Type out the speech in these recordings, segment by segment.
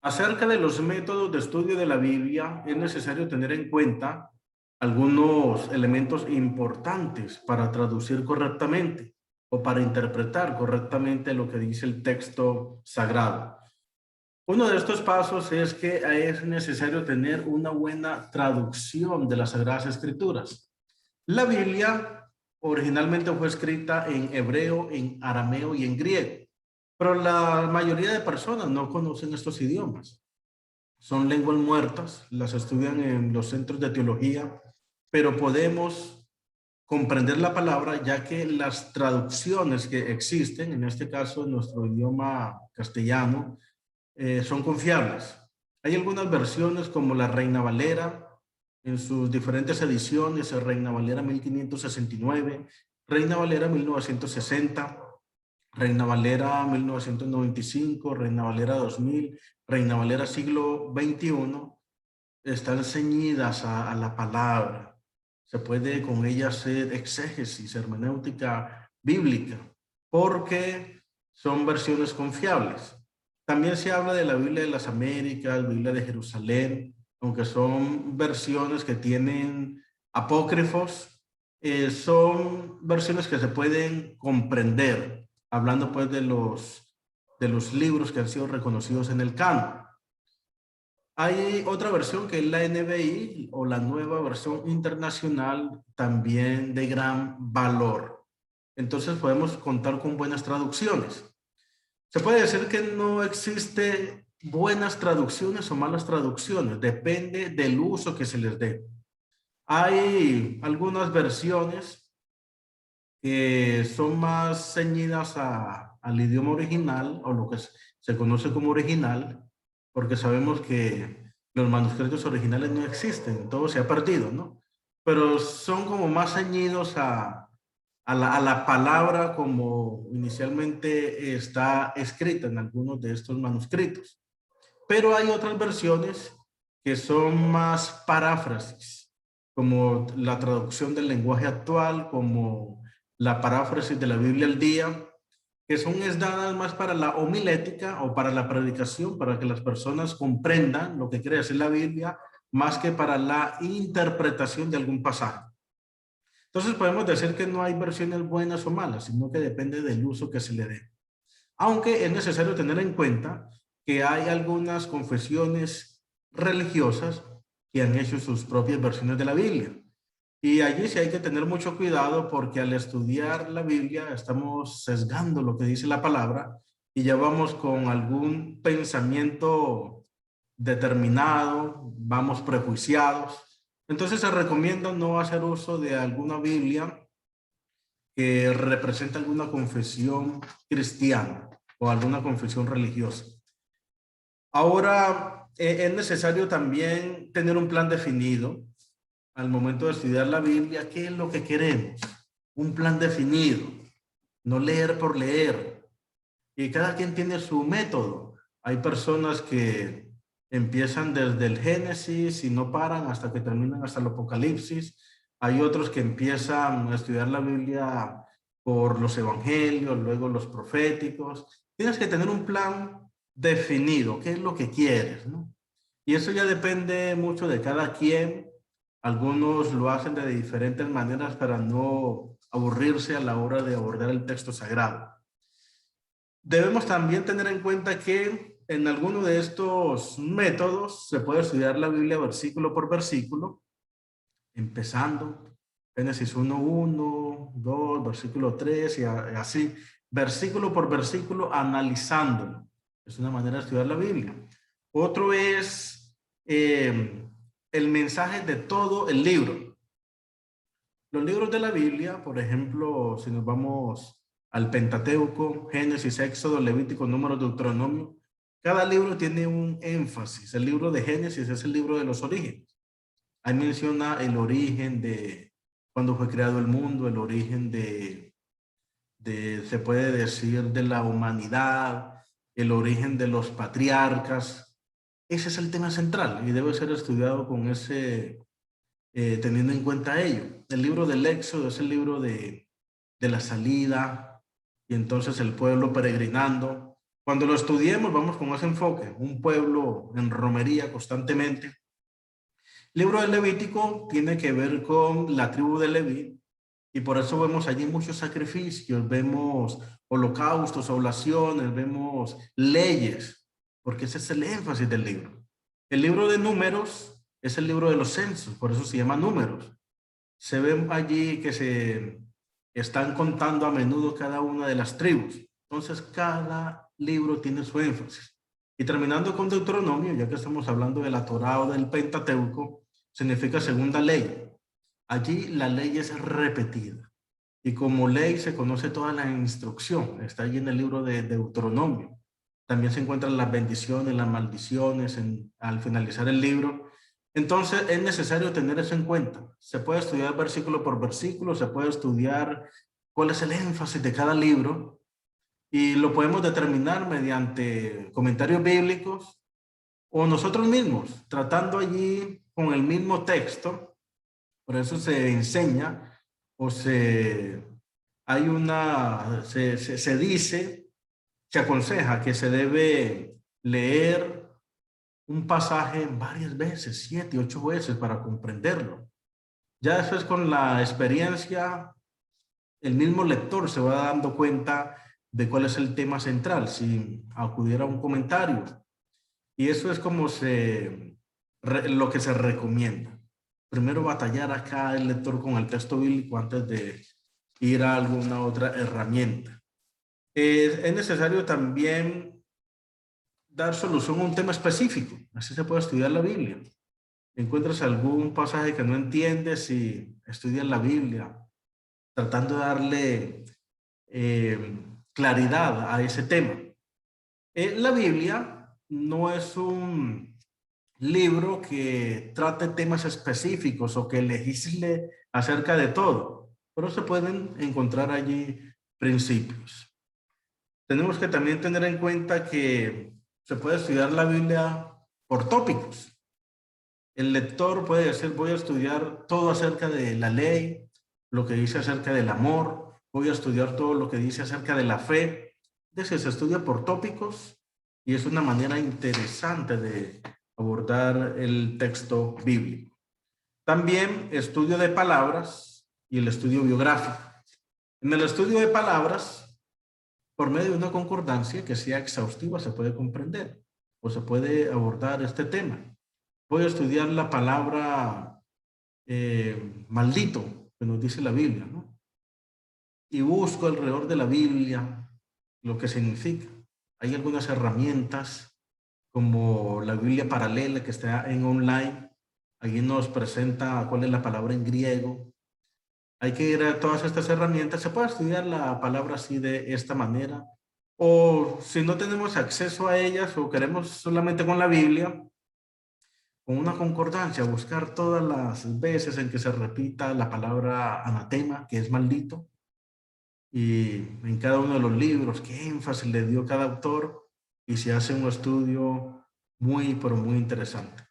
Acerca de los métodos de estudio de la Biblia, es necesario tener en cuenta algunos elementos importantes para traducir correctamente o para interpretar correctamente lo que dice el texto sagrado. Uno de estos pasos es que es necesario tener una buena traducción de las Sagradas Escrituras. La Biblia originalmente fue escrita en hebreo, en arameo y en griego, pero la mayoría de personas no conocen estos idiomas. Son lenguas muertas, las estudian en los centros de teología, pero podemos comprender la palabra ya que las traducciones que existen, en este caso en nuestro idioma castellano, son confiables. Hay algunas versiones como la Reina Valera, en sus diferentes ediciones, Reina Valera 1569, Reina Valera 1960, Reina Valera 1995, Reina Valera 2000, Reina Valera siglo XXI, están ceñidas a la palabra. Se puede con ella hacer exégesis, hermenéutica bíblica, porque son versiones confiables. También se habla de la Biblia de las Américas, Biblia de Jerusalén, aunque son versiones que tienen apócrifos, son versiones que se pueden comprender, hablando pues de los libros que han sido reconocidos en el canon. Hay otra versión que es la NBI o la nueva versión internacional, también de gran valor. Entonces podemos contar con buenas traducciones. Se puede decir que no existe buenas traducciones o malas traducciones, depende del uso que se les dé. Hay algunas versiones que son más ceñidas al idioma original o lo que se conoce como original, porque sabemos que los manuscritos originales no existen, todo se ha perdido, ¿no? Pero son como más ceñidos a la palabra como inicialmente está escrita en algunos de estos manuscritos. Pero hay otras versiones que son más paráfrasis, como la traducción del lenguaje actual, como la paráfrasis de la Biblia al día, que son dadas más para la homilética o para la predicación, para que las personas comprendan lo que quiere decir la Biblia, más que para la interpretación de algún pasaje. Entonces podemos decir que no hay versiones buenas o malas, sino que depende del uso que se le dé. Aunque es necesario tener en cuenta que hay algunas confesiones religiosas que han hecho sus propias versiones de la Biblia. Y allí sí hay que tener mucho cuidado porque al estudiar la Biblia estamos sesgando lo que dice la palabra y ya vamos con algún pensamiento determinado, vamos prejuiciados. Entonces se recomienda no hacer uso de alguna Biblia que representa alguna confesión cristiana o alguna confesión religiosa. Ahora, es necesario también tener un plan definido al momento de estudiar la Biblia. ¿Qué es lo que queremos? Un plan definido, no leer por leer. Y cada quien tiene su método. Hay personas que empiezan desde el Génesis y no paran hasta que terminan hasta el Apocalipsis. Hay otros que empiezan a estudiar la Biblia por los evangelios, luego los proféticos. Tienes que tener un plan definido, qué es lo que quieres, ¿no? Y eso ya depende mucho de cada quien. Algunos lo hacen de diferentes maneras para no aburrirse a la hora de abordar el texto sagrado. Debemos también tener en cuenta que en alguno de estos métodos se puede estudiar la Biblia versículo por versículo, empezando Génesis 1:1, 2, versículo 3 y así, versículo por versículo, analizándolo. Es una manera de estudiar la Biblia. Otro es el mensaje de todo el libro. Los libros de la Biblia, por ejemplo, si nos vamos al Pentateuco, Génesis, Éxodo, Levítico, Número, Deuteronomio, cada libro tiene un énfasis. El libro de Génesis es el libro de los orígenes. Ahí menciona el origen de cuando fue creado el mundo, el origen se puede decir, de la humanidad, el origen de los patriarcas. Ese es el tema central y debe ser estudiado con teniendo en cuenta ello. El libro del Éxodo es el libro de la salida y entonces el pueblo peregrinando. Cuando lo estudiemos, vamos con ese enfoque, un pueblo en romería constantemente. El libro del Levítico tiene que ver con la tribu de Leví, y por eso vemos allí muchos sacrificios, vemos holocaustos, oblaciones, vemos leyes, porque ese es el énfasis del libro. El libro de Números es el libro de los censos, por eso se llama Números. Se ven allí que se están contando a menudo cada una de las tribus. Entonces, cada libro tiene su énfasis. Y terminando con Deuteronomio, ya que estamos hablando de la Torá o del Pentateuco, significa segunda ley. Allí la ley es repetida. Y como ley se conoce toda la instrucción. Está allí en el libro de Deuteronomio. También se encuentran las bendiciones, las maldiciones al finalizar el libro. Entonces es necesario tener eso en cuenta. Se puede estudiar versículo por versículo, se puede estudiar cuál es el énfasis de cada libro y lo podemos determinar mediante comentarios bíblicos o nosotros mismos, tratando allí con el mismo texto. Por eso se enseña o se dice, se aconseja que se debe leer un pasaje varias veces, 7, 8 veces para comprenderlo. Ya después con la experiencia, el mismo lector se va dando cuenta de cuál es el tema central, sin acudir a un comentario. Y eso es como lo que se recomienda. Primero batallar acá el lector con el texto bíblico antes de ir a alguna otra herramienta. Es necesario también dar solución a un tema específico. Así se puede estudiar la Biblia. Encuentras algún pasaje que no entiendes y estudias la Biblia, tratando de darle claridad a ese tema. La Biblia no es un libro que trate temas específicos o que legisle acerca de todo, pero se pueden encontrar allí principios. Tenemos que también tener en cuenta que se puede estudiar la Biblia por tópicos. El lector puede decir, voy a estudiar todo acerca de la ley, lo que dice acerca del amor, voy a estudiar todo lo que dice acerca de la fe. Entonces se estudia por tópicos y es una manera interesante de abordar el texto bíblico. También estudio de palabras y el estudio biográfico. En el estudio de palabras, por medio de una concordancia que sea exhaustiva, se puede comprender o se puede abordar este tema. Voy a estudiar la palabra maldito, que nos dice la Biblia, ¿no? Y busco alrededor de la Biblia lo que significa. Hay algunas herramientas como la Biblia paralela que está en online. Allí nos presenta cuál es la palabra en griego. Hay que ir a todas estas herramientas. Se puede estudiar la palabra así de esta manera. O si no tenemos acceso a ellas o queremos solamente con la Biblia, con una concordancia, buscar todas las veces en que se repita la palabra anatema, que es maldito, y en cada uno de los libros, qué énfasis le dio cada autor, y se hace un estudio muy, pero muy interesante.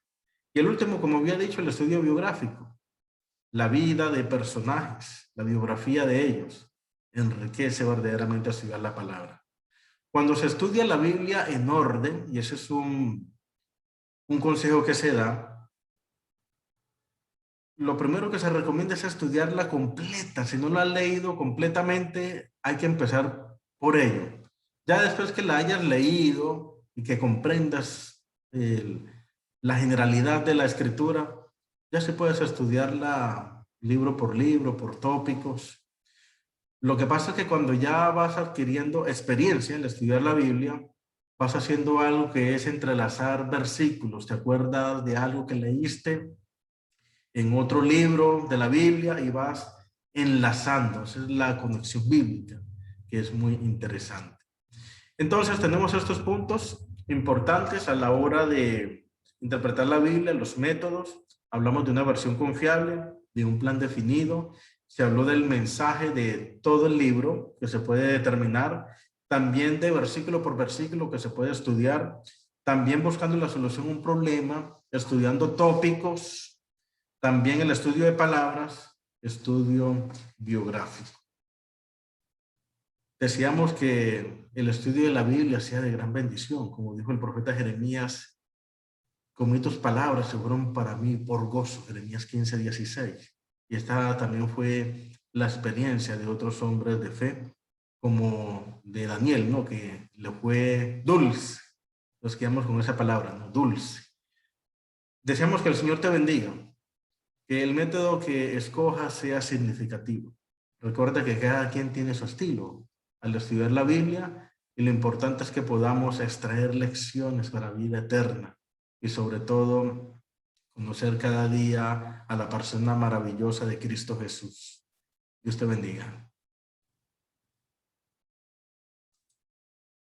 Y el último, como había dicho, el estudio biográfico, la vida de personajes, la biografía de ellos, enriquece verdaderamente estudiar la palabra. Cuando se estudia la Biblia en orden, y ese es un consejo que se da, lo primero que se recomienda es estudiarla completa. Si no la has leído completamente, hay que empezar por ello. Ya después que la hayas leído y que comprendas la generalidad de la escritura, ya se puedes estudiarla libro, por tópicos. Lo que pasa es que cuando ya vas adquiriendo experiencia en estudiar la Biblia, vas haciendo algo que es entrelazar versículos. ¿Te acuerdas de algo que leíste en otro libro de la Biblia y vas enlazando? Esa es la conexión bíblica, que es muy interesante. Entonces tenemos estos puntos importantes a la hora de interpretar la Biblia, los métodos. Hablamos de una versión confiable, de un plan definido. Se habló del mensaje de todo el libro que se puede determinar. También de versículo por versículo que se puede estudiar. También buscando la solución a un problema, estudiando tópicos. También el estudio de palabras, estudio biográfico. Decíamos que el estudio de la Biblia sea de gran bendición, como dijo el profeta Jeremías, con tus palabras se fueron para mí por gozo, Jeremías 15:16. Y esta también fue la experiencia de otros hombres de fe, como de Daniel, ¿no? Que le fue dulce. Nos quedamos con esa palabra, ¿no? Dulce. Deseamos que el Señor te bendiga, que el método que escojas sea significativo. Recuerda que cada quien tiene su estilo al estudiar la Biblia y lo importante es que podamos extraer lecciones para la vida eterna y sobre todo conocer cada día a la persona maravillosa de Cristo Jesús. Dios te bendiga.